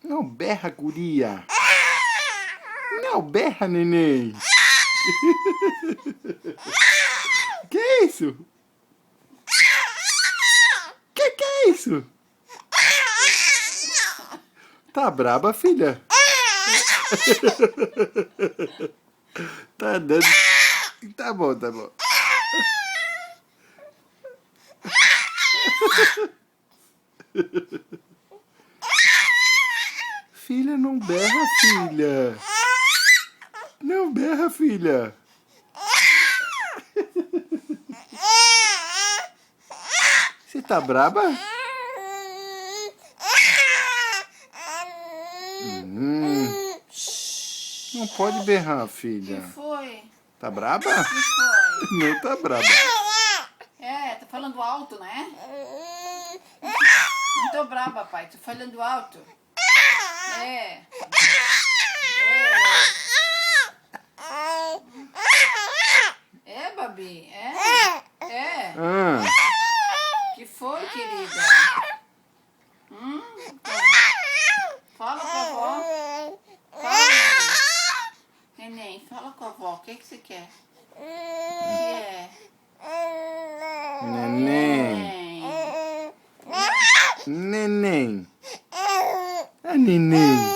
Não berra, guria. Não berra, neném. Que é isso? Que é isso? Tá braba, filha? Tá dando... Tá bom, tá bom. Filha, não berra, filha. Não berra, filha. Você tá braba? Não pode berrar, filha. Que foi? Tá braba? Que foi? Não tá braba. É, tá falando alto, né? Não tô braba, pai. Tô falando alto. É. É, Babi? É? É. Que foi, querida? Fala com a avó. Fala, neném. Fala com a avó. O que você quer? O que é? Neném. Neném. É neném.